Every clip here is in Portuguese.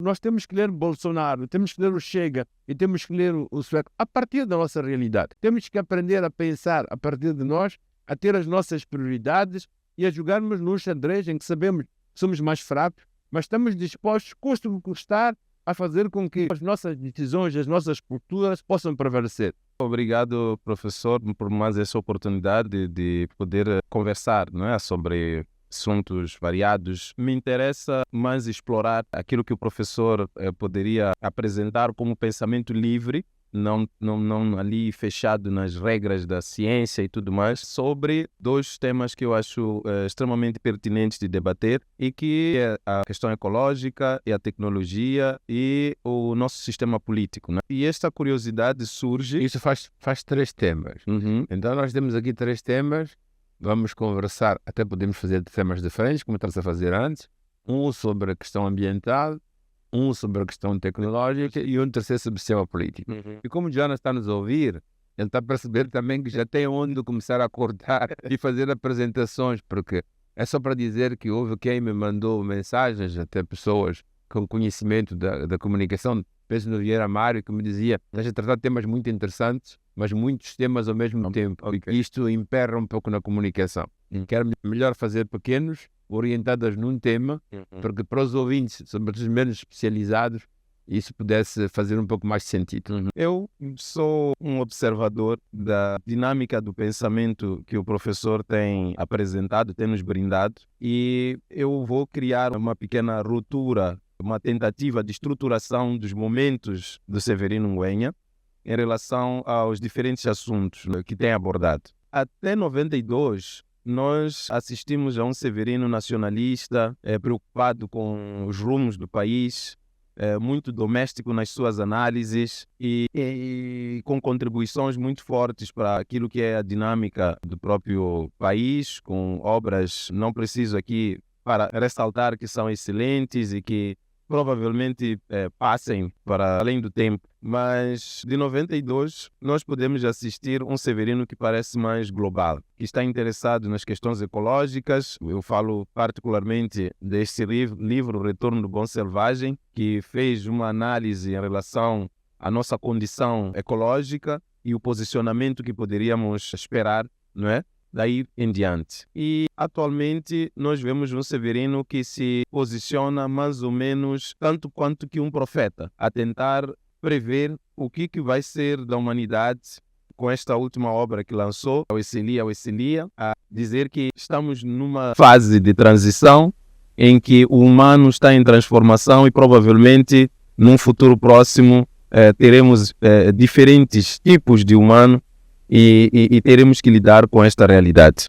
Nós temos que ler Bolsonaro, temos que ler o Chega e temos que ler o Sueco a partir da nossa realidade. Temos que aprender a pensar a partir de nós, a ter as nossas prioridades e a jogarmos num xadrez em que sabemos que somos mais fracos, mas estamos dispostos, custe o que custar, a fazer com que as nossas decisões, as nossas culturas possam prevalecer. Obrigado, professor, por mais essa oportunidade de poder conversar, não é, sobre assuntos variados. Me interessa mais explorar aquilo que o professor poderia apresentar como pensamento livre, não ali fechado nas regras da ciência e tudo mais, sobre dois temas que eu acho extremamente pertinentes de debater e que é a questão ecológica e a tecnologia e o nosso sistema político, né? E esta curiosidade surge... Isso faz 3 temas. Então nós temos aqui 3 temas, vamos conversar, até podemos fazer temas diferentes, como estamos a fazer antes, um sobre a questão ambiental, um sobre a questão tecnológica e um terceiro sobre o sistema político. E como o Jonas está a nos ouvir, ele está a perceber também que já tem onde começar a cortar e fazer apresentações, porque é só para dizer que houve quem me mandou mensagens, até pessoas com conhecimento da comunicação, penso no Vieira Mário, que me dizia: estás a tratar de temas muito interessantes, mas muitos temas ao mesmo tempo. E isto emperra um pouco na comunicação. Quero melhor fazer pequenos, orientadas num tema, porque para os ouvintes, sobretudo os menos especializados, isso pudesse fazer um pouco mais de sentido. Eu sou um observador da dinâmica do pensamento que o professor tem apresentado, tem nos brindado, e eu vou criar uma pequena ruptura, uma tentativa de estruturação dos momentos do Severino Ng'uenha em relação aos diferentes assuntos que tem abordado. Até 92, nós assistimos a um Severino nacionalista, preocupado com os rumos do país, muito doméstico nas suas análises e com contribuições muito fortes para aquilo que é a dinâmica do próprio país, com obras, não preciso aqui para ressaltar que são excelentes e que provavelmente passem para além do tempo, mas de 92 nós podemos assistir um Severino que parece mais global, que está interessado nas questões ecológicas. Eu falo particularmente deste livro Retorno do Bom Selvagem, que fez uma análise em relação à nossa condição ecológica e o posicionamento que poderíamos esperar, não é? Daí em diante. E atualmente nós vemos um Severino que se posiciona mais ou menos tanto quanto que um profeta, a tentar prever o que vai ser da humanidade com esta última obra que lançou, o Essilia, a dizer que estamos numa fase de transição em que o humano está em transformação e provavelmente num futuro próximo teremos diferentes tipos de humano e teremos que lidar com esta realidade.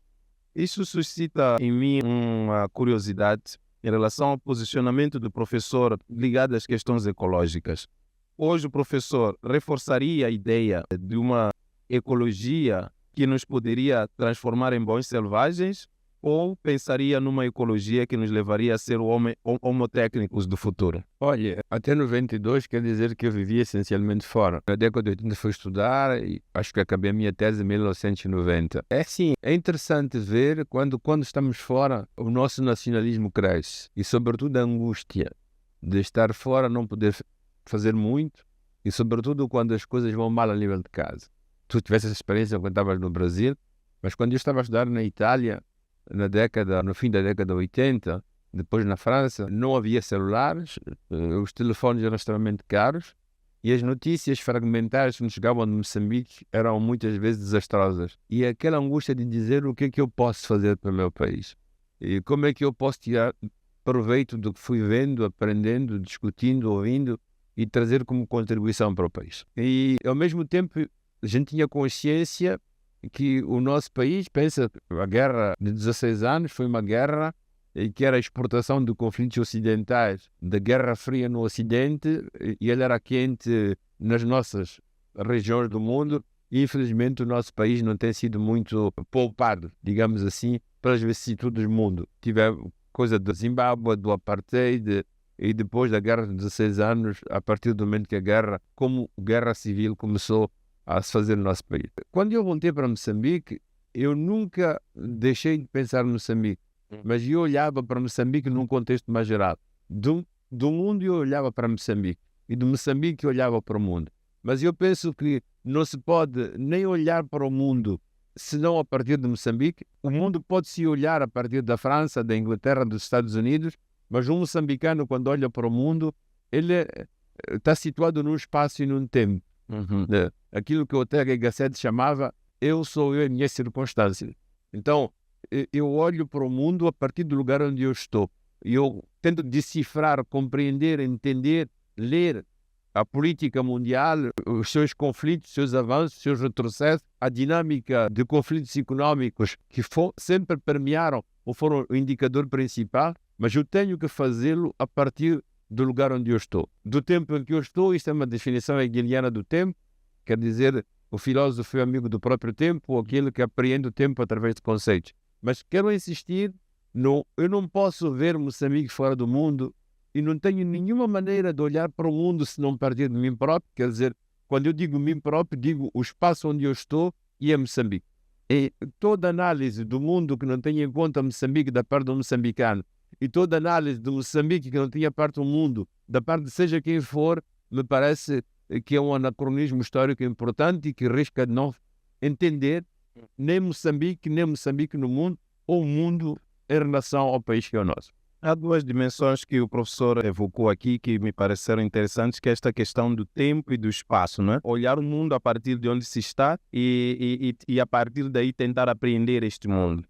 Isso suscita em mim uma curiosidade em relação ao posicionamento do professor ligado às questões ecológicas. Hoje o professor reforçaria a ideia de uma ecologia que nos poderia transformar em bons selvagens, ou pensaria numa ecologia que nos levaria a ser homotécnicos do futuro? Olha, até 92 quer dizer que eu vivia essencialmente fora. Na década de 80 fui estudar e acho que acabei a minha tese em 1990. É sim, é interessante ver quando estamos fora o nosso nacionalismo cresce e sobretudo a angústia de estar fora, não poder fazer muito e sobretudo quando as coisas vão mal a nível de casa. Tu tiveste essa experiência quando estavas no Brasil, mas quando eu estava a estudar na Itália, no fim da década de 80, depois na França, não havia celulares, os telefones eram extremamente caros e as notícias fragmentares que nos chegavam de Moçambique eram muitas vezes desastrosas. E aquela angústia de dizer o que é que eu posso fazer para o meu país e como é que eu posso tirar proveito do que fui vendo, aprendendo, discutindo, ouvindo e trazer como contribuição para o país. E ao mesmo tempo a gente tinha consciência que o nosso país, pensa, a guerra de 16 anos foi uma guerra que era a exportação de conflitos ocidentais, da Guerra Fria no Ocidente, e ele era quente nas nossas regiões do mundo, e infelizmente o nosso país não tem sido muito poupado, digamos assim, pelas vicissitudes do mundo. Tivemos coisa do Zimbábue, do Apartheid, e depois da Guerra de 16 anos, a partir do momento que a guerra, como guerra civil, começou a se fazer no nosso país. Quando eu voltei para Moçambique, eu nunca deixei de pensar no Moçambique, mas eu olhava para Moçambique num contexto mais geral, de Do mundo eu olhava para Moçambique e de Moçambique eu olhava para o mundo. Mas eu penso que não se pode nem olhar para o mundo senão a partir de Moçambique. O mundo pode-se olhar a partir da França, da Inglaterra, dos Estados Unidos, mas um moçambicano, quando olha para o mundo, ele está situado num espaço e num tempo. Aquilo que o Ortega y Gasset chamava eu sou eu e minhas circunstâncias. Então, eu olho para o mundo a partir do lugar onde eu estou. Eu tento decifrar, compreender, entender, ler a política mundial, os seus conflitos, os seus avanços, os seus retrocessos, a dinâmica de conflitos económicos que sempre permearam ou foram o indicador principal, mas eu tenho que fazê-lo a partir do lugar onde eu estou. Do tempo em que eu estou, isto é uma definição hegeliana do tempo, quer dizer, o filósofo é amigo do próprio tempo, ou aquele que apreende o tempo através de conceitos. Mas quero insistir, eu não posso ver Moçambique fora do mundo e não tenho nenhuma maneira de olhar para o mundo se não partir de mim próprio. Quer dizer, quando eu digo mim próprio, digo o espaço onde eu estou e é Moçambique. E toda análise do mundo que não tenha em conta Moçambique da parte do moçambicano e toda análise de Moçambique que não tenha parte do mundo da parte de seja quem for, me parece que é um anacronismo histórico importante e que risca de não entender nem Moçambique no mundo, ou o mundo em relação ao país que é o nosso. Há duas dimensões que o professor evocou aqui que me pareceram interessantes, que é esta questão do tempo e do espaço, não é? Olhar o mundo a partir de onde se está e a partir daí tentar apreender este mundo.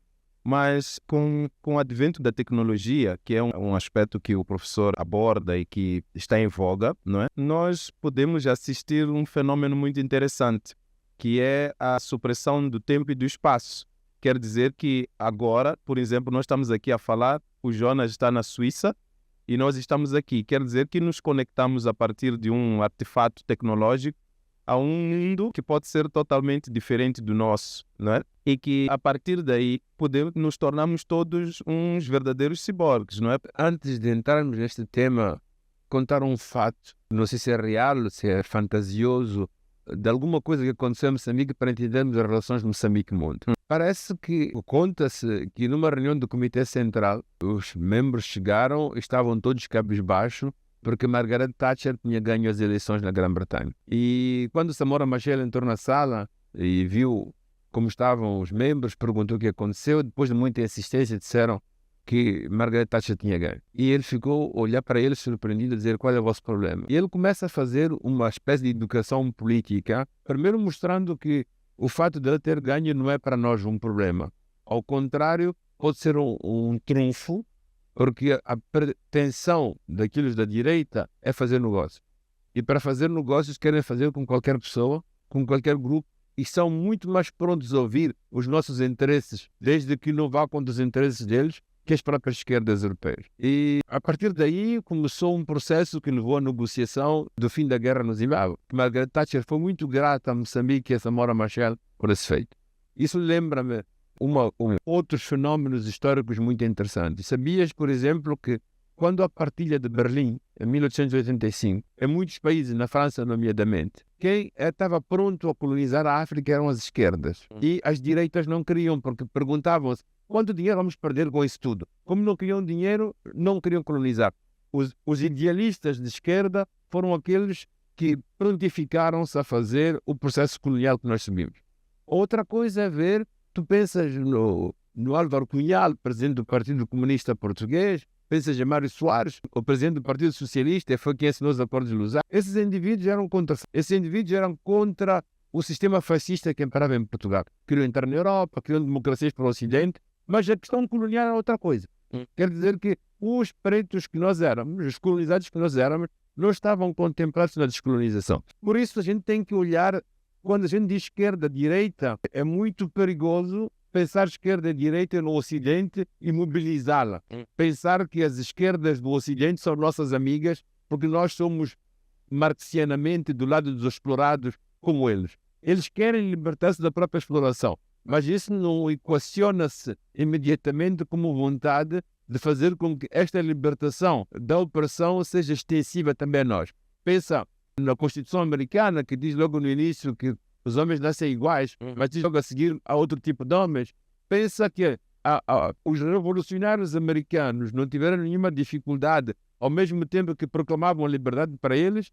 Mas com o advento da tecnologia, que é um aspecto que o professor aborda e que está em voga, não é? Nós podemos assistir a um fenômeno muito interessante, que é a supressão do tempo e do espaço. Quer dizer que agora, por exemplo, nós estamos aqui a falar, o Jonas está na Suíça e nós estamos aqui. Quer dizer que nos conectamos a partir de um artefato tecnológico a um mundo que pode ser totalmente diferente do nosso, não é? E que a partir daí nos tornamos todos uns verdadeiros ciborgues, não é? Antes de entrarmos neste tema, contar um fato, não sei se é real, se é fantasioso, de alguma coisa que aconteceu em Moçambique para entendermos as relações de Moçambique e mundo. Parece que conta-se que numa reunião do Comitê Central, os membros chegaram e estavam todos cabisbaixo porque Margaret Thatcher tinha ganho as eleições na Grã-Bretanha. E quando Samora Machel entrou na sala e viu como estavam os membros, perguntou o que aconteceu, depois de muita insistência disseram que Margaret Thatcher tinha ganho. E ele ficou a olhar para ele surpreendido, a dizer qual é o vosso problema. E ele começa a fazer uma espécie de educação política, primeiro mostrando que o fato de ele ter ganho não é para nós um problema. Ao contrário, pode ser um trunfo, porque a pretensão daqueles da direita é fazer negócio. E para fazer negócios querem fazer com qualquer pessoa, com qualquer grupo, e são muito mais prontos a ouvir os nossos interesses, desde que não vá contra os interesses deles, que as próprias esquerdas europeias. E a partir daí começou um processo que levou à negociação do fim da guerra no Zimbábue. Margaret Thatcher foi muito grata a Moçambique e a Samora Machel por esse feito. Isso lembra-me outros fenómenos históricos muito interessantes. Sabias, por exemplo, que quando a partilha de Berlim, em 1885, em muitos países, na França nomeadamente, quem estava pronto a colonizar a África eram as esquerdas. E as direitas não queriam, porque perguntavam-se quanto dinheiro vamos perder com isso tudo. Como não queriam dinheiro, não queriam colonizar. Os idealistas de esquerda foram aqueles que prontificaram-se a fazer o processo colonial que nós subimos. Outra coisa é ver, tu pensas no Álvaro Cunhal, presidente do Partido Comunista Português, pensas em Mário Soares, o presidente do Partido Socialista, foi quem assinou os acordos de Lausanne. Esses indivíduos eram contra o sistema fascista que imperava em Portugal. Queriam entrar na Europa, queriam democracias para o Ocidente, mas a questão colonial era outra coisa. Quer dizer que os pretos que nós éramos, os colonizados que nós éramos, não estavam contemplados na descolonização. Por isso a gente tem que olhar, quando a gente diz esquerda, direita, é muito perigoso pensar esquerda e direita no Ocidente e mobilizá-la. Pensar que as esquerdas do Ocidente são nossas amigas, porque nós somos marxianamente do lado dos explorados como eles. Eles querem libertar-se da própria exploração, mas isso não equaciona-se imediatamente como vontade de fazer com que esta libertação da opressão seja extensiva também a nós. Pensa na Constituição americana, que diz logo no início que os homens nascem iguais, mas diz logo a seguir a outro tipo de homens. Pensa que os revolucionários americanos não tiveram nenhuma dificuldade ao mesmo tempo que proclamavam a liberdade para eles,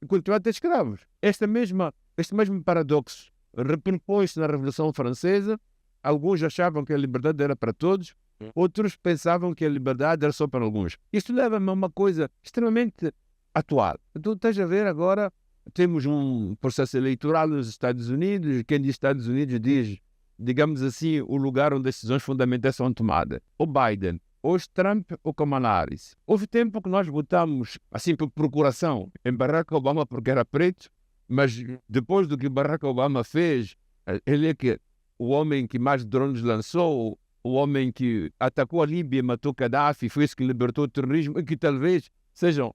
continuaram a ter escravos. Este mesmo paradoxo reperpõe-se na Revolução Francesa. Alguns achavam que a liberdade era para todos, outros pensavam que a liberdade era só para alguns. Isto leva-me a uma coisa extremamente atual. Tu estás a ver agora, temos um processo eleitoral nos Estados Unidos. Quem diz Estados Unidos diz, digamos assim, o lugar onde as decisões fundamentais são tomadas. O Biden, hoje Trump ou Kamala Harris. Houve tempo que nós votamos, assim por procuração, em Barack Obama porque era preto, mas depois do que Barack Obama fez, ele é que o homem que mais drones lançou, o homem que atacou a Líbia, matou Gaddafi, foi esse que libertou o terrorismo, e que talvez sejam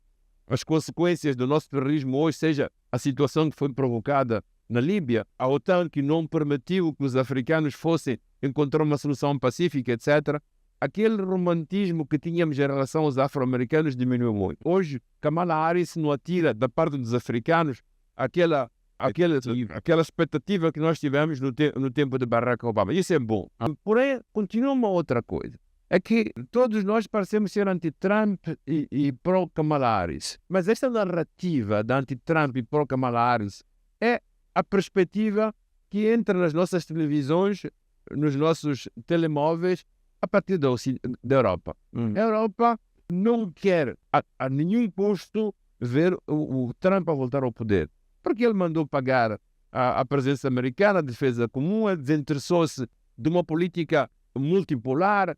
as consequências do nosso terrorismo hoje, seja a situação que foi provocada na Líbia, a OTAN que não permitiu que os africanos fossem encontrar uma solução pacífica, etc. Aquele romantismo que tínhamos em relação aos afro-americanos diminuiu muito. Hoje, Kamala Harris não atira da parte dos africanos aquela expectativa que nós tivemos no tempo de Barack Obama. Isso é bom. Porém, continua uma outra coisa. É que todos nós parecemos ser anti-Trump e pró-Kamala Harris. Mas esta narrativa de anti-Trump e pró-Kamala Harris é a perspectiva que entra nas nossas televisões, nos nossos telemóveis, a partir da Europa. A Europa não quer a nenhum custo ver o Trump a voltar ao poder, porque ele mandou pagar a presença americana, a defesa comum, ele desinteressou-se de uma política multipolar,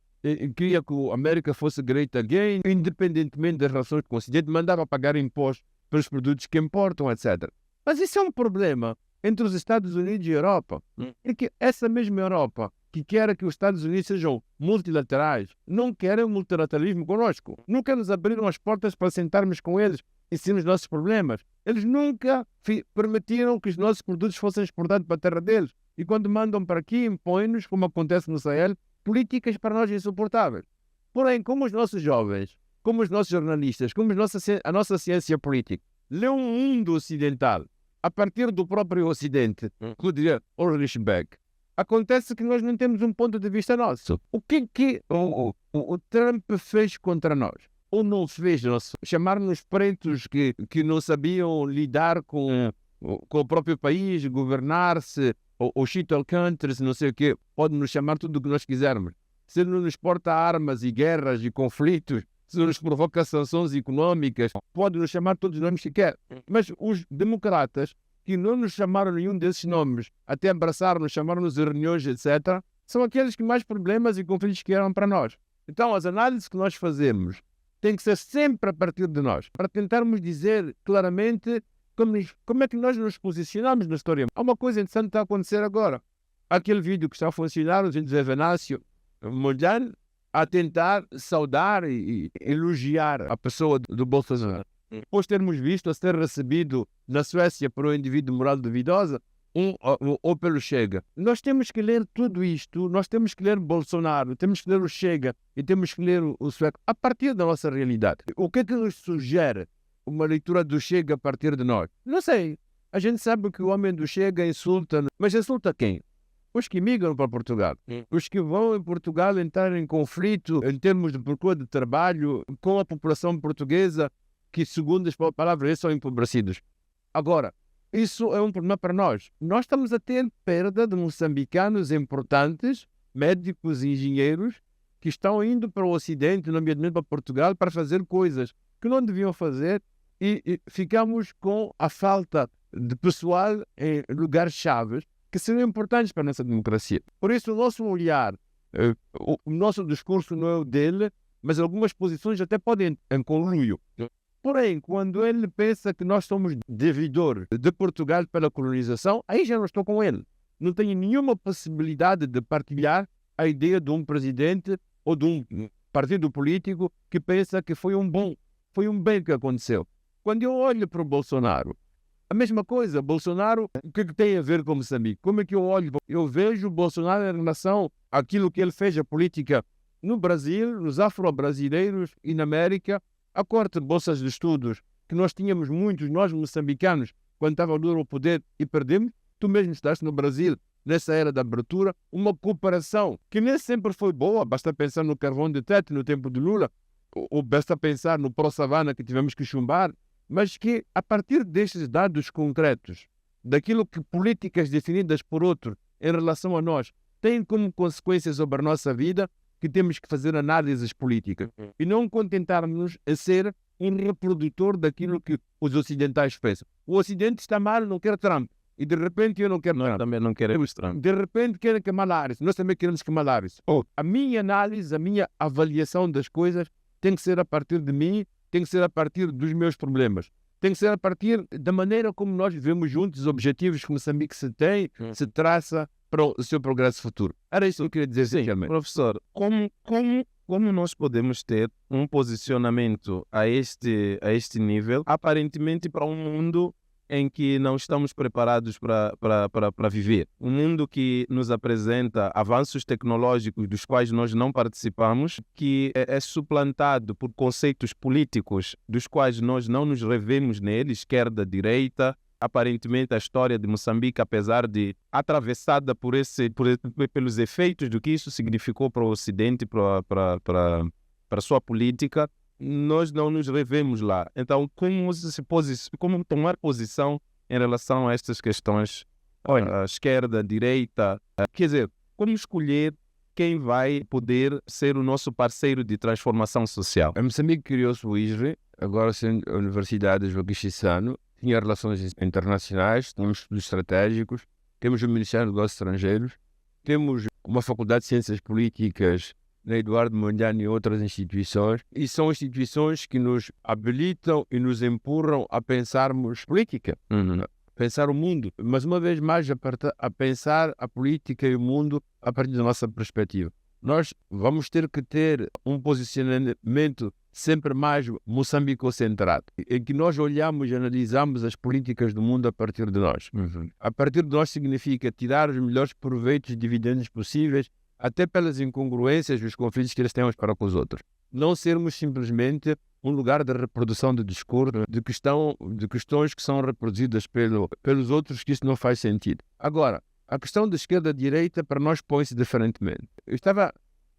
queria que a América fosse great again, independentemente das relações com o Ocidente, mandava pagar impostos pelos produtos que importam, etc. Mas isso é um problema entre os Estados Unidos e a Europa. É que essa mesma Europa, que quer que os Estados Unidos sejam multilaterais, não querem o multilateralismo conosco. Nunca nos abriram as portas para sentarmos com eles e sermos os nossos problemas. Eles nunca permitiram que os nossos produtos fossem exportados para a terra deles. E quando mandam para aqui, impõem-nos, como acontece no Sahel, políticas para nós insuportáveis. Porém, como os nossos jovens, como os nossos jornalistas, como a nossa ciência política, lê um mundo ocidental a partir do próprio Ocidente, como diria Ulrich Beck, acontece que nós não temos um ponto de vista nosso. O que o Trump fez contra nós? Ou não fez? Chamar-nos pretos que não sabiam lidar com o próprio país, governar-se, ou shittle countries, não sei o quê. Pode-nos chamar tudo o que nós quisermos. Se ele não nos porta armas e guerras e conflitos, se nos provoca sanções económicas, pode nos chamar todos os nomes que quer. Mas os democratas, que não nos chamaram nenhum desses nomes, até abraçaram-nos, chamaram-nos em reuniões, etc., são aqueles que mais problemas e conflitos criaram para nós. Então, as análises que nós fazemos têm que ser sempre a partir de nós, para tentarmos dizer claramente como é que nós nos posicionamos na história. Há uma coisa interessante que está a acontecer agora. Aquele vídeo que está a funcionar, o José Venâncio Mondlane, a tentar saudar e elogiar a pessoa do Bolsonaro. Depois termos visto a ser recebido na Suécia por um indivíduo de moral duvidosa, ou pelo Chega. Nós temos que ler tudo isto, nós temos que ler Bolsonaro, temos que ler o Chega e temos que ler o sueco a partir da nossa realidade. O que é que nos sugere uma leitura do Chega a partir de nós? Não sei. A gente sabe que o homem do Chega insulta, mas insulta quem? Os que migram para Portugal, os que vão em Portugal entrar em conflito em termos de procura de trabalho com a população portuguesa, que segundo as palavras deles são empobrecidos. Agora, isso é um problema para nós. Nós estamos a ter perda de moçambicanos importantes, médicos e engenheiros, que estão indo para o Ocidente, nomeadamente para Portugal, para fazer coisas que não deviam fazer, e ficamos com a falta de pessoal em lugares-chave que seriam importantes para a nossa democracia. Por isso, o nosso olhar, o nosso discurso não é o dele, mas algumas posições até podem em conluio. Porém, quando ele pensa que nós somos devedores de Portugal pela colonização, aí já não estou com ele. Não tenho nenhuma possibilidade de partilhar a ideia de um presidente ou de um partido político que pensa que foi um bem que aconteceu. Quando eu olho para o Bolsonaro, a mesma coisa, Bolsonaro, o que tem a ver com Moçambique? Como é que eu olho? Eu vejo o Bolsonaro em relação àquilo que ele fez, a política no Brasil, nos afro-brasileiros e na América, a corte de bolsas de estudos, que nós tínhamos muitos, nós moçambicanos, quando estava o Lula ao poder e perdemos. Tu mesmo estás no Brasil, nessa era da abertura, uma cooperação que nem sempre foi boa, basta pensar no carvão de teto no tempo de Lula, ou basta pensar no pró-savana que tivemos que chumbar, mas que a partir destes dados concretos, daquilo que políticas definidas por outros em relação a nós têm como consequências sobre a nossa vida, que temos que fazer análises políticas e não contentarmos a ser um reprodutor daquilo que os ocidentais pensam. O Ocidente está mal, não quer Trump. E de repente eu não quero Nós Trump. também não queremos Trump. De repente querem Kamala Harris. Nós também queremos Kamala Harris. A minha análise, a minha avaliação das coisas tem que ser a partir de mim, tem que ser a partir dos meus problemas. Tem que ser a partir da maneira como nós vivemos juntos, os objetivos que Moçambique se tem, se traça para o seu progresso futuro. Era isso que eu queria dizer, sinceramente. Professor, como nós podemos ter um posicionamento a este nível, aparentemente para um mundo em que não estamos preparados para viver? Um mundo que nos apresenta avanços tecnológicos dos quais nós não participamos, que é suplantado por conceitos políticos dos quais nós não nos revemos nele, esquerda, direita. Aparentemente a história de Moçambique, apesar de atravessada pelos efeitos do que isso significou para o Ocidente, para a sua política, nós não nos revemos lá. Então, como tomar posição em relação a estas questões? Olha, a esquerda, a direita, quer dizer, como escolher quem vai poder ser o nosso parceiro de transformação social? Em Moçambique criou-se o ISRE, agora sendo a Universidade de Joaquim Chissano, tinha relações internacionais, temos estudos estratégicos, temos o Ministério dos Negócios Estrangeiros, temos uma Faculdade de Ciências Políticas na Eduardo Mondlane e outras instituições, e são instituições que nos habilitam e nos empurram a pensarmos política, pensar o mundo, mas uma vez mais a pensar a política e o mundo a partir da nossa perspectiva. Nós vamos ter que ter um posicionamento sempre mais moçambico-centrado, em que nós olhamos e analisamos as políticas do mundo a partir de nós. A partir de nós significa tirar os melhores proveitos e dividendos possíveis, até pelas incongruências e os conflitos que eles têm uns para com os outros. Não sermos simplesmente um lugar de reprodução de discurso, de questões que são reproduzidas pelos outros, que isso não faz sentido. Agora, a questão da esquerda-direita para nós põe-se diferentemente. Eu estava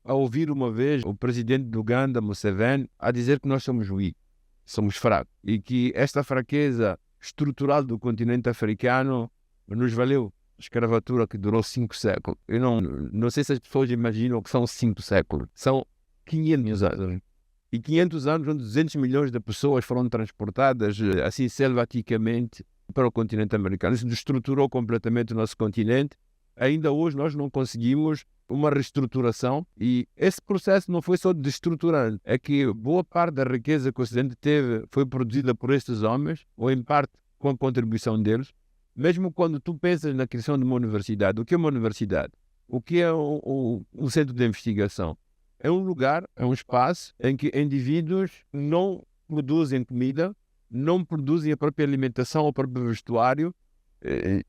a ouvir uma vez o presidente do Uganda, Museveni, a dizer que nós somos weak, somos fracos, e que esta fraqueza estrutural do continente africano nos valeu a escravatura que durou 5 séculos. Eu não sei se as pessoas imaginam que são 5 séculos. São 500 anos. E 500 anos onde 200 milhões de pessoas foram transportadas assim selvaticamente para o continente americano. Isso destruturou completamente o nosso continente. Ainda hoje nós não conseguimos uma reestruturação, e esse processo não foi só destruturante, é que boa parte da riqueza que o Ocidente teve foi produzida por estes homens, ou em parte com a contribuição deles. Mesmo quando tu pensas na criação de uma universidade, o que é uma universidade? O que é um centro de investigação? É um lugar, é um espaço em que indivíduos não produzem comida, não produzem a própria alimentação, o próprio vestuário,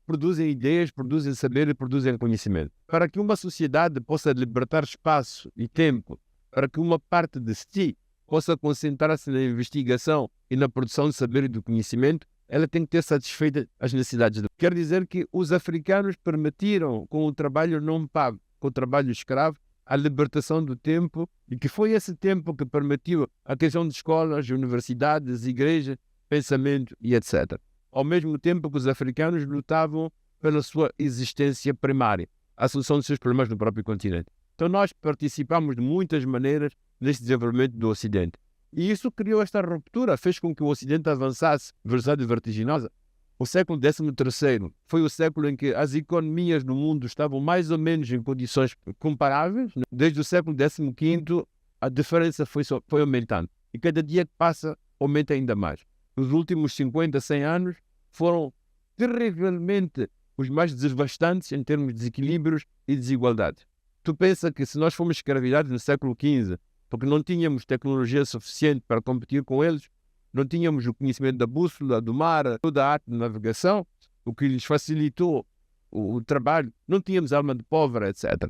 produzem ideias, produzem saber e produzem conhecimento. Para que uma sociedade possa libertar espaço e tempo, para que uma parte de si possa concentrar-se na investigação e na produção de saber e do conhecimento, ela tem que ter satisfeito as necessidades. Quer dizer que os africanos permitiram, com o trabalho não pago, com o trabalho escravo, a libertação do tempo, e que foi esse tempo que permitiu a criação de escolas, universidades, igrejas, pensamento e etc. Ao mesmo tempo que os africanos lutavam pela sua existência primária, a solução dos seus problemas no próprio continente. Então nós participamos de muitas maneiras neste desenvolvimento do Ocidente. E isso criou esta ruptura, fez com que o Ocidente avançasse velocidade vertiginosa. O século XIII foi o século em que as economias no mundo estavam mais ou menos em condições comparáveis. Desde o século XV, a diferença foi aumentando. E cada dia que passa, aumenta ainda mais. Os últimos 50, 100 anos foram terrivelmente os mais devastantes em termos de desequilíbrios e desigualdades. Tu pensa que se nós fomos escravizados no século XV, porque não tínhamos tecnologia suficiente para competir com eles, não tínhamos o conhecimento da bússola, do mar, toda a arte de navegação, o que lhes facilitou o trabalho, não tínhamos alma de pobre, etc.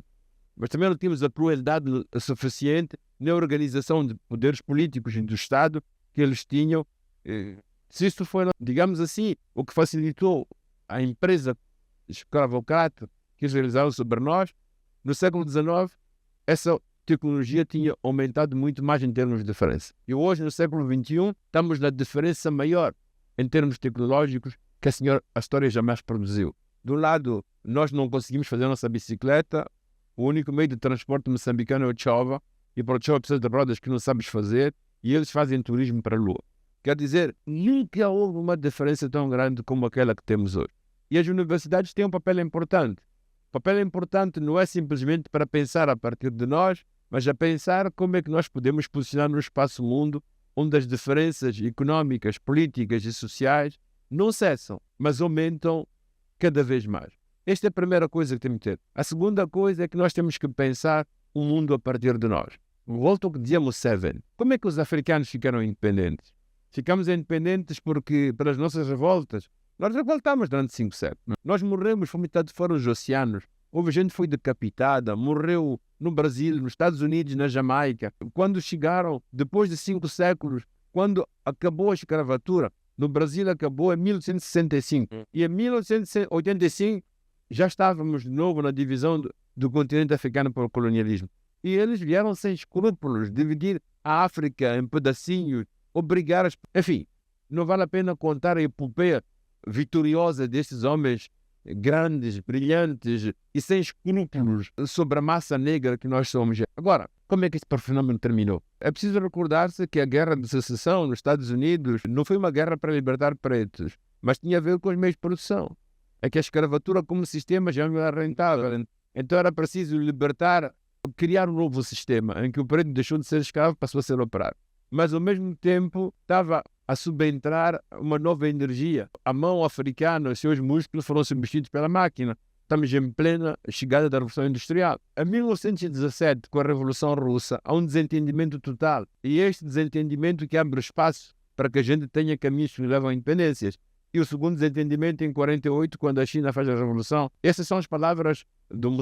Mas também não tínhamos a crueldade suficiente na organização de poderes políticos e do Estado que eles tinham. Se isso foi, digamos assim, o que facilitou a empresa escravocrata que eles realizaram sobre nós, no século XIX, essa tecnologia tinha aumentado muito mais em termos de diferença. E hoje, no século XXI, estamos na diferença maior em termos tecnológicos que a história jamais produziu. De um lado, nós não conseguimos fazer a nossa bicicleta, o único meio de transporte moçambicano é o chova, e para o chova precisa de rodas que não sabes fazer, e eles fazem turismo para a Lua. Quer dizer, nunca houve uma diferença tão grande como aquela que temos hoje. E as universidades têm um papel importante. O papel importante não é simplesmente para pensar a partir de nós, mas a pensar como é que nós podemos posicionar no espaço mundo, onde as diferenças económicas, políticas e sociais não cessam, mas aumentam cada vez mais. Esta é a primeira coisa que temos que ter. A segunda coisa é que nós temos que pensar o mundo a partir de nós. Volto ao que dizíamos Seven. Como é que os africanos ficaram independentes? Ficamos independentes porque, pelas nossas revoltas, nós revoltamos durante 5 séculos. Nós morremos, fomos de fora os oceanos. Houve gente que foi decapitada, morreu no Brasil, nos Estados Unidos, na Jamaica. Quando chegaram, depois de 5 séculos, quando acabou a escravatura, no Brasil acabou em 1865. E em 1885 já estávamos de novo na divisão do continente africano pelo colonialismo. E eles vieram sem escrúpulos dividir a África em pedacinhos, obrigar as... Enfim, não vale a pena contar a epopeia vitoriosa destes homens grandes, brilhantes e sem escrúpulos sobre a massa negra que nós somos. Agora, como é que este fenómeno terminou? É preciso recordar-se que a guerra de secessão nos Estados Unidos não foi uma guerra para libertar pretos, mas tinha a ver com os meios de produção. É que a escravatura como sistema já não era rentável. Então era preciso libertar, criar um novo sistema em que o preto deixou de ser escravo e passou a ser operário. Mas ao mesmo tempo estava a subentrar uma nova energia. A mão africana, os seus músculos foram substituídos pela máquina. Estamos em plena chegada da Revolução Industrial. Em 1917, com a Revolução Russa, há um desentendimento total. E este desentendimento que abre espaço para que a gente tenha caminhos que levam a independências. E o segundo desentendimento em 48, quando a China faz a Revolução. Essas são as palavras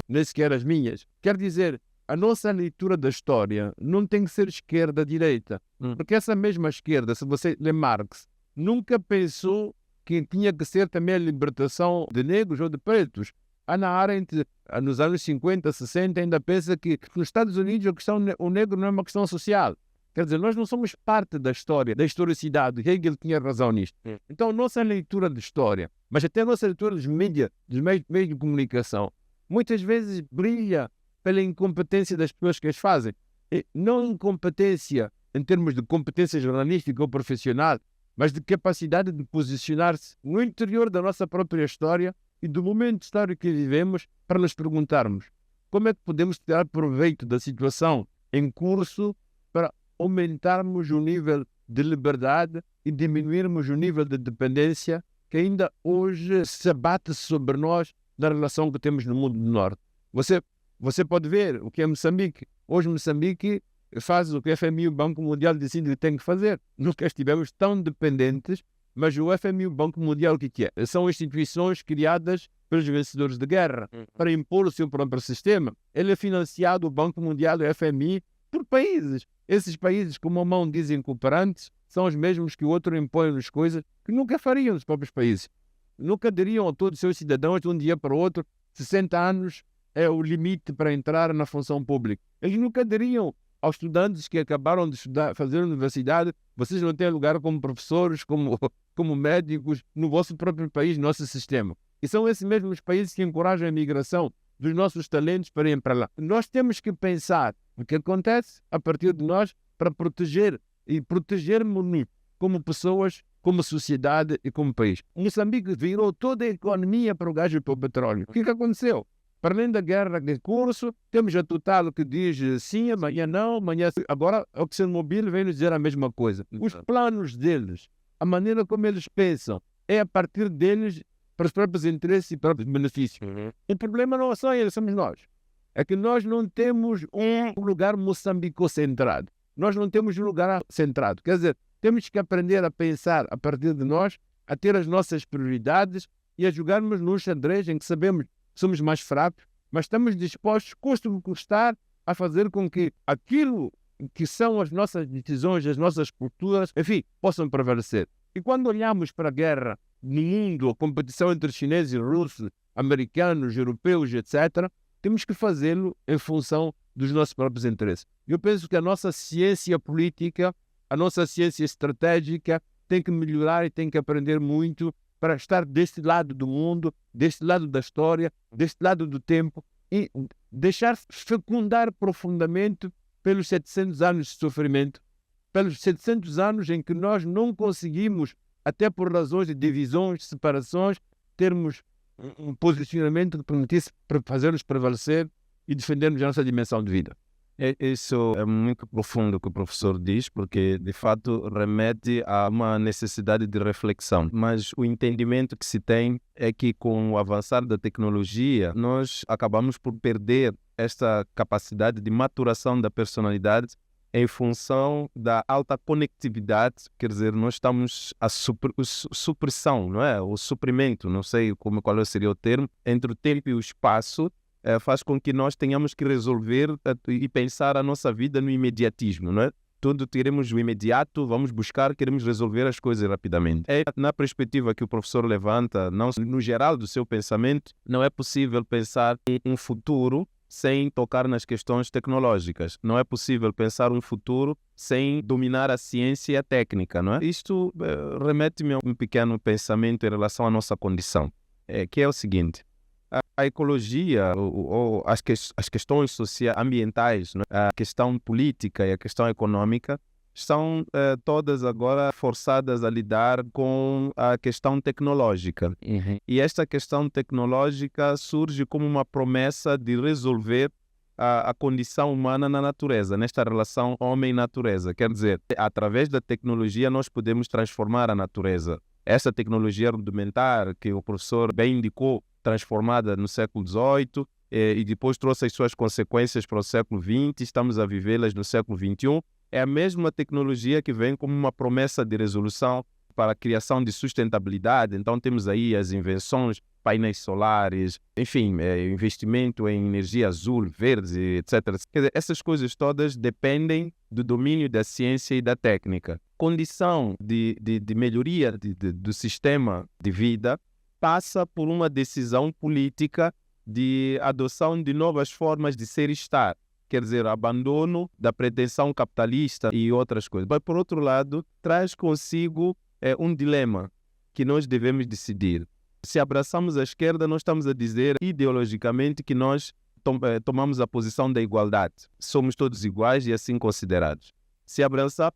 nem sequer as minhas. Quer dizer, a nossa leitura da história não tem que ser esquerda-direita. Porque essa mesma esquerda, se você lê Marx, nunca pensou que tinha que ser também a libertação de negros ou de pretos. Hannah Arendt, nos anos 50, 60, ainda pensa que nos Estados Unidos o negro não é uma questão social. Quer dizer, nós não somos parte da história, da historicidade. Hegel tinha razão nisto. Então, a nossa leitura de história, mas até a nossa leitura dos meios de comunicação, muitas vezes brilha pela incompetência das pessoas que as fazem. E não incompetência em termos de competência jornalística ou profissional, mas de capacidade de posicionar-se no interior da nossa própria história e do momento histórico que vivemos para nos perguntarmos como é que podemos tirar proveito da situação em curso para aumentarmos o nível de liberdade e diminuirmos o nível de dependência que ainda hoje se abate sobre nós na relação que temos no mundo do Norte. Você pode ver o que é Moçambique. Hoje Moçambique faz o que o FMI e o Banco Mundial decidem que tem que fazer. Nunca estivemos tão dependentes, mas o FMI e o Banco Mundial o que é? São instituições criadas pelos vencedores de guerra para impor o seu próprio sistema. Ele é financiado, o Banco Mundial e o FMI, por países. Esses países, como a mão dizem cooperantes, são os mesmos que o outro impõe-nos coisas que nunca fariam nos próprios países. Nunca diriam a todos os seus cidadãos de um dia para o outro 60 anos é o limite para entrar na função pública. Eles nunca diriam aos estudantes que acabaram de estudar, fazer universidade, vocês não têm lugar como professores, como médicos, no vosso próprio país, no nosso sistema. E são esses mesmos países que encorajam a migração dos nossos talentos para ir para lá. Nós temos que pensar o que acontece a partir de nós para proteger e protegermos-nos como pessoas, como sociedade e como país. Moçambique virou toda a economia para o gás e para o petróleo. O que aconteceu? Para além da guerra de curso, temos a Total que diz sim, amanhã não, amanhã sim. Agora a ExxonMobil vem nos dizer a mesma coisa. Os planos deles, a maneira como eles pensam, é a partir deles para os próprios interesses e próprios benefícios. O problema não é só eles, somos nós. É que nós não temos um lugar moçambico-centrado. Nós não temos um lugar centrado. Quer dizer, temos que aprender a pensar a partir de nós, a ter as nossas prioridades e a jogarmos num xadrez em que sabemos que somos mais fracos, mas estamos dispostos, custe o que custar, a fazer com que aquilo que são as nossas decisões, as nossas culturas, enfim, possam prevalecer. E quando olhamos para a guerra no mundo, a competição entre chineses e russos, americanos, europeus, etc., temos que fazê-lo em função dos nossos próprios interesses. Eu penso que a nossa ciência política, a nossa ciência estratégica tem que melhorar e tem que aprender muito para estar deste lado do mundo, deste lado da história, deste lado do tempo e deixar-se fecundar profundamente pelos 700 anos de sofrimento, pelos 700 anos em que nós não conseguimos, até por razões de divisões, de separações, termos um posicionamento que permitisse fazer-nos prevalecer e defendermos a nossa dimensão de vida. Isso é muito profundo o que o professor diz, porque de fato remete a uma necessidade de reflexão. Mas o entendimento que se tem é que com o avançar da tecnologia, nós acabamos por perder esta capacidade de maturação da personalidade em função da alta conectividade, quer dizer, nós estamos a supressão, não é? O suprimento, não sei qual seria o termo, entre o tempo e o espaço, faz com que nós tenhamos que resolver e pensar a nossa vida no imediatismo, não é? Tudo queremos o imediato, vamos buscar, queremos resolver as coisas rapidamente. Na perspectiva que o professor levanta, não, no geral do seu pensamento, não é possível pensar em um futuro sem tocar nas questões tecnológicas. Não é possível pensar um futuro sem dominar a ciência e a técnica, não é? Isto remete-me a um pequeno pensamento em relação à nossa condição, que é o seguinte: a ecologia ou as questões sociais, ambientais, não é? A questão política e a questão econômica estão todas agora forçadas a lidar com a questão tecnológica. E esta questão tecnológica surge como uma promessa de resolver a condição humana na natureza, nesta relação homem-natureza. Quer dizer, através da tecnologia nós podemos transformar a natureza. Essa tecnologia rudimentar que o professor bem indicou, transformada no século XVIII e depois trouxe as suas consequências para o século XX, estamos a vivê-las no século XXI, é a mesma tecnologia que vem como uma promessa de resolução para a criação de sustentabilidade. Então temos aí as invenções, painéis solares, enfim, investimento em energia azul, verde, etc. Quer dizer, essas coisas todas dependem do domínio da ciência e da técnica. Condição de melhoria do sistema de vida passa por uma decisão política de adoção de novas formas de ser e estar. Quer dizer, abandono da pretensão capitalista e outras coisas. Mas, por outro lado, traz consigo um dilema que nós devemos decidir. Se abraçamos a esquerda, nós estamos a dizer ideologicamente que nós tomamos a posição da igualdade. Somos todos iguais e assim considerados. Se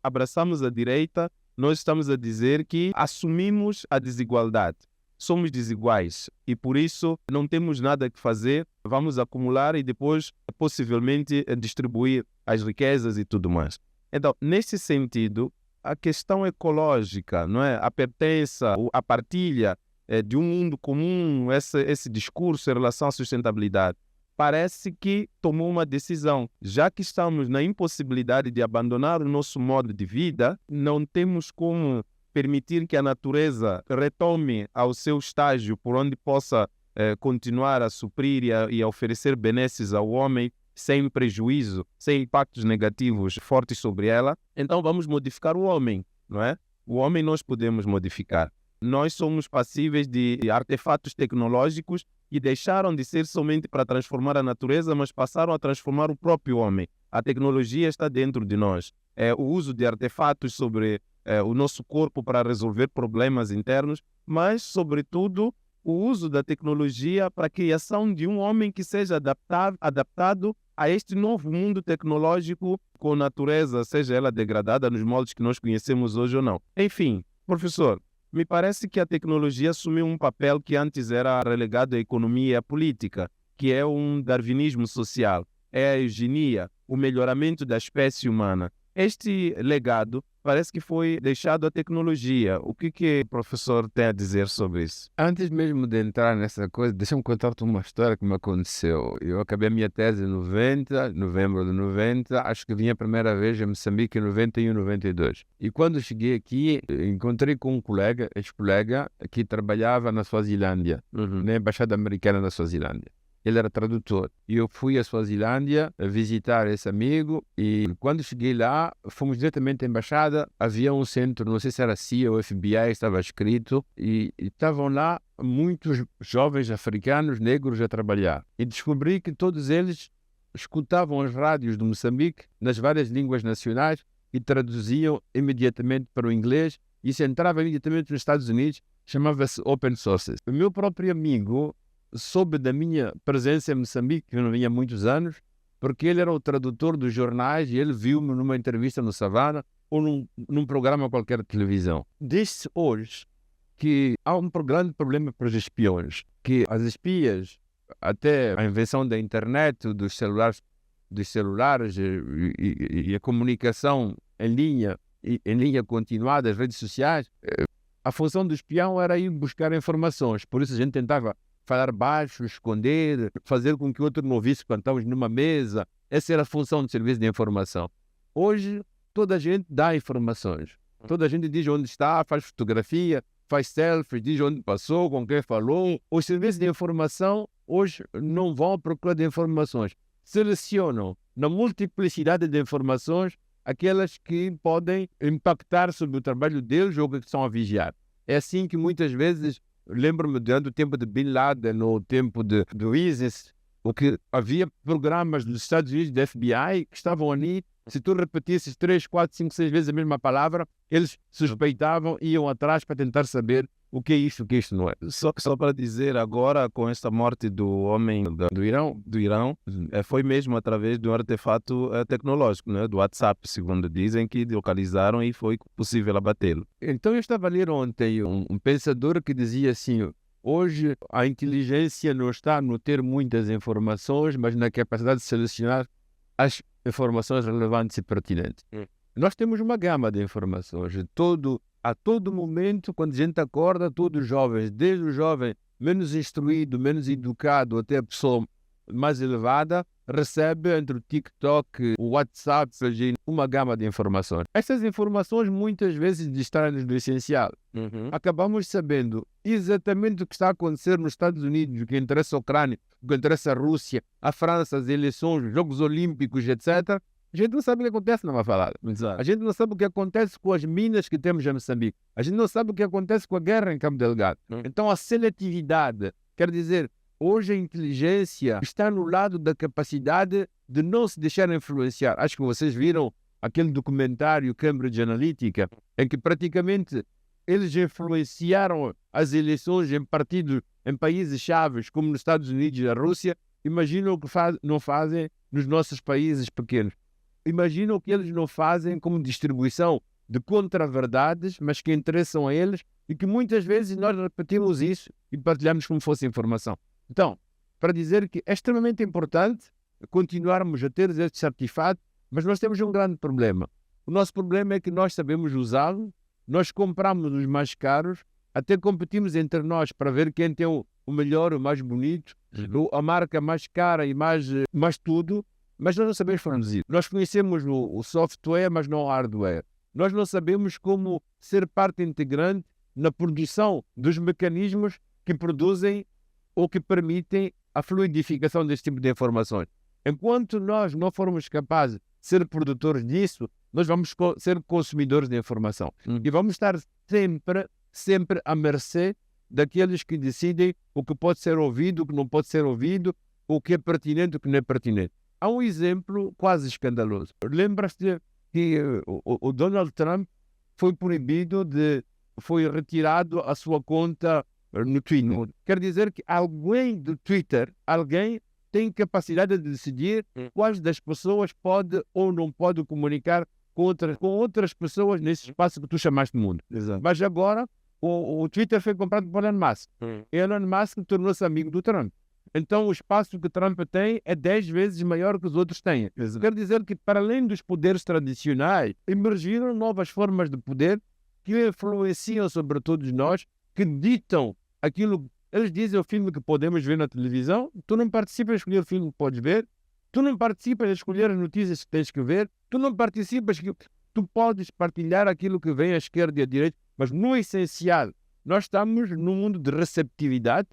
abraçamos a direita, nós estamos a dizer que assumimos a desigualdade. Somos desiguais e por isso não temos nada que fazer, vamos acumular e depois possivelmente distribuir as riquezas e tudo mais. Então, nesse sentido, a questão ecológica, não é? A pertença, a partilha de um mundo comum, esse discurso em relação à sustentabilidade, parece que tomou uma decisão. Já que estamos na impossibilidade de abandonar o nosso modo de vida, não temos como permitir que a natureza retome ao seu estágio por onde possa continuar a suprir e a oferecer benesses ao homem sem prejuízo, sem impactos negativos fortes sobre ela. Então vamos modificar o homem, não é? O homem nós podemos modificar. Nós somos passíveis de artefatos tecnológicos que deixaram de ser somente para transformar a natureza, mas passaram a transformar o próprio homem. A tecnologia está dentro de nós. O uso de artefatos sobre o nosso corpo para resolver problemas internos, mas, sobretudo, o uso da tecnologia para a criação de um homem que seja adaptado a este novo mundo tecnológico com a natureza, seja ela degradada nos moldes que nós conhecemos hoje ou não. Enfim, professor, me parece que a tecnologia assumiu um papel que antes era relegado à economia e à política, que é um darwinismo social, é a eugenia, o melhoramento da espécie humana. Este legado parece que foi deixado à tecnologia. O que o professor tem a dizer sobre isso? Antes mesmo de entrar nessa coisa, deixa-me contar-te uma história que me aconteceu. Eu acabei a minha tese em 90, novembro de 90, acho que vim a primeira vez a Moçambique em 91, 92. E quando cheguei aqui, encontrei com um colega, ex-colega, que trabalhava na Suazilândia, na Embaixada Americana na Suazilândia. Ele era tradutor. E eu fui à Suazilândia a visitar esse amigo e quando cheguei lá, fomos diretamente à embaixada. Havia um centro, não sei se era CIA ou FBI, estava escrito, e estavam lá muitos jovens africanos, negros a trabalhar. E descobri que todos eles escutavam as rádios de Moçambique nas várias línguas nacionais e traduziam imediatamente para o inglês. Isso entrava imediatamente nos Estados Unidos, chamava-se Open Sources. O meu próprio amigo soube da minha presença em Moçambique, que eu não vinha há muitos anos, porque ele era o tradutor dos jornais e ele viu-me numa entrevista no Savana ou num programa qualquer de televisão. Diz-se hoje que há um grande problema para os espiões, que as espias, até a invenção da internet, dos celulares e a comunicação em linha continuada, as redes sociais, a função do espião era ir buscar informações. Por isso a gente tentava falar baixo, esconder, fazer com que o outro não ouvisse quando estávamos numa mesa. Essa era a função do serviço de informação. Hoje, toda a gente dá informações. Toda a gente diz onde está, faz fotografia, faz selfies, diz onde passou, com quem falou. Os serviços de informação hoje não vão à procura de informações. Selecionam na multiplicidade de informações aquelas que podem impactar sobre o trabalho deles ou que estão a vigiar. É assim que muitas vezes, lembro-me durante o tempo de Bin Laden, no tempo do ISIS, o que havia programas dos Estados Unidos, da FBI, que estavam ali. Se tu repetisses 3, 4, 5, 6 vezes a mesma palavra, eles suspeitavam e iam atrás para tentar saber o que é isto, o que isto não é. Só para dizer, agora com esta morte do homem do Irão, foi mesmo através de um artefato tecnológico, né? Do WhatsApp, segundo dizem, que localizaram e foi possível abatê-lo. Então eu estava a ler ontem um pensador que dizia assim: hoje a inteligência não está no ter muitas informações, mas na capacidade de selecionar as informações relevantes e pertinentes. Nós temos uma gama de informações. A todo momento, quando a gente acorda, todos os jovens, desde o jovem menos instruído, menos educado, até a pessoa mais elevada, recebe entre o TikTok, o WhatsApp, uma gama de informações. Essas informações muitas vezes distraem-nos do essencial. Acabamos sabendo exatamente o que está a acontecer nos Estados Unidos, o que interessa a Ucrânia, o que interessa a Rússia, a França, as eleições, os Jogos Olímpicos, etc. A gente não sabe o que acontece na Mafalada. A gente não sabe o que acontece com as minas que temos em Moçambique. A gente não sabe o que acontece com a guerra em Cabo Delgado. Então a seletividade, quer dizer, hoje a inteligência está no lado da capacidade de não se deixar influenciar. Acho que vocês viram aquele documentário Cambridge Analytica, em que praticamente eles influenciaram as eleições em partidos, em países chaves, como nos Estados Unidos e a Rússia. Imaginam o que não fazem nos nossos países pequenos. Imaginam o que eles não fazem como distribuição de contra-verdades, mas que interessam a eles e que muitas vezes nós repetimos isso e partilhamos como fosse informação. Então, para dizer que é extremamente importante continuarmos a ter estes artefatos, mas nós temos um grande problema. O nosso problema é que nós sabemos usá-los, nós compramos os mais caros, até competimos entre nós para ver quem tem o melhor, o mais bonito, a marca mais cara e mais tudo, mas nós não sabemos produzir. Nós conhecemos o software, mas não o hardware. Nós não sabemos como ser parte integrante na produção dos mecanismos que produzem ou que permitem a fluidificação deste tipo de informações. Enquanto nós não formos capazes de ser produtores disso, nós vamos ser consumidores de informação. E vamos estar sempre à mercê daqueles que decidem o que pode ser ouvido, o que não pode ser ouvido, o que é pertinente, o que não é pertinente. Há um exemplo quase escandaloso. Lembras-te que o Donald Trump foi retirado a sua conta no Twitter. Quer dizer que alguém do Twitter, tem capacidade de decidir quais das pessoas pode ou não pode comunicar com outras pessoas nesse espaço que tu chamaste de mundo. Exato. Mas agora o Twitter foi comprado por Elon Musk. Elon Musk tornou-se amigo do Trump. Então o espaço que Trump tem é 10 vezes maior que os outros têm. Exato. Quer dizer que, para além dos poderes tradicionais, emergiram novas formas de poder que influenciam sobre todos nós, que ditam aquilo. Eles dizem o filme que podemos ver na televisão, tu não participas de escolher o filme que podes ver, tu não participas de escolher as notícias que tens que ver, tu não participas, tu podes partilhar aquilo que vem à esquerda e à direita, mas no essencial, nós estamos num mundo de receptividade,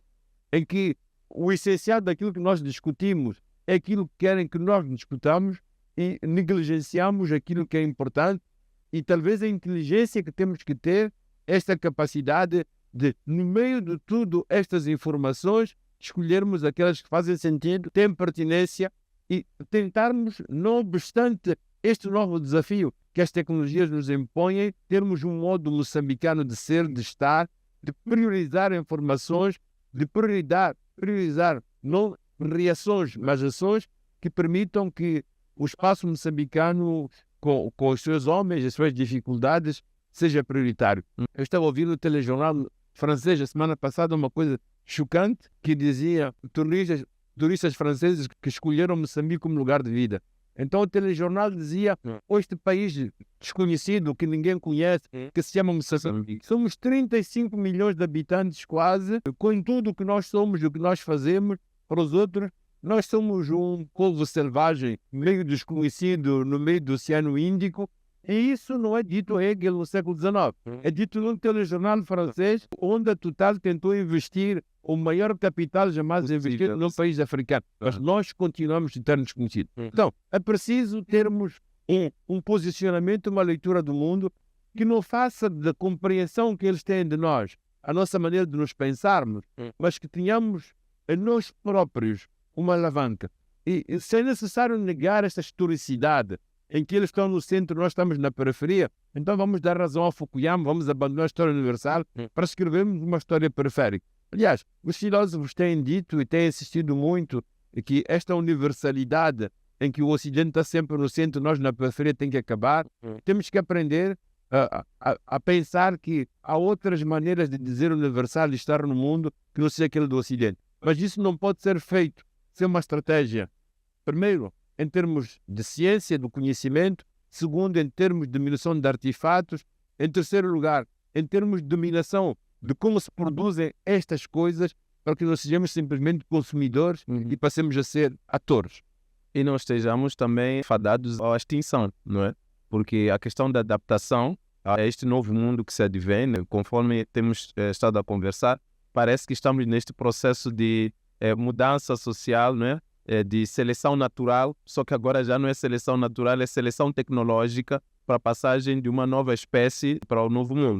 em que o essencial daquilo que nós discutimos é aquilo que querem que nós discutamos e negligenciamos aquilo que é importante, e talvez a inteligência que temos que ter, esta capacidade de, no meio de tudo estas informações, escolhermos aquelas que fazem sentido, têm pertinência e tentarmos, não obstante este novo desafio que as tecnologias nos impõem, termos um modo moçambicano de ser, de estar, de priorizar informações, de priorizar não reações, mas ações que permitam que o espaço moçambicano, com os seus homens, as suas dificuldades, seja prioritário. Eu estava ouvindo o telejornal francês a semana passada, uma coisa chocante, que dizia turistas franceses que escolheram Moçambique como lugar de vida. Então o telejornal dizia, este país desconhecido, que ninguém conhece, que se chama Moçambique. Somos 35 milhões de habitantes quase, com tudo o que nós somos e o que nós fazemos para os outros. Nós somos um povo selvagem, meio desconhecido no meio do Oceano Índico, e isso não é dito a Hegel no século XIX. É dito num telejornal francês, onde a Total tentou investir o maior capital jamais investido num país africano. Mas nós continuamos a ter desconhecido. Então, é preciso termos um posicionamento, uma leitura do mundo que não faça da compreensão que eles têm de nós a nossa maneira de nos pensarmos, mas que tenhamos a nós próprios uma alavanca. E se é necessário negar esta historicidade em que eles estão no centro, nós estamos na periferia, então vamos dar razão ao Fukuyama, vamos abandonar a história universal para escrevermos uma história periférica. Aliás, os filósofos têm dito e têm insistido muito que esta universalidade em que o Ocidente está sempre no centro, nós na periferia tem que acabar. Temos que aprender a pensar que há outras maneiras de dizer universal e estar no mundo que não seja aquele do Ocidente. Mas isso não pode ser feito sem uma estratégia. Primeiro, em termos de ciência, do conhecimento. Segundo, em termos de diminuição de artefatos. Em terceiro lugar, em termos de dominação de como se produzem estas coisas para que não sejamos simplesmente consumidores e passemos a ser atores. E não estejamos também fadados à extinção, não é? Porque a questão da adaptação a este novo mundo que se advém, né, conforme temos estado a conversar, parece que estamos neste processo de mudança social, não é? De seleção natural, só que agora já não é seleção natural, é seleção tecnológica para a passagem de uma nova espécie para o novo mundo.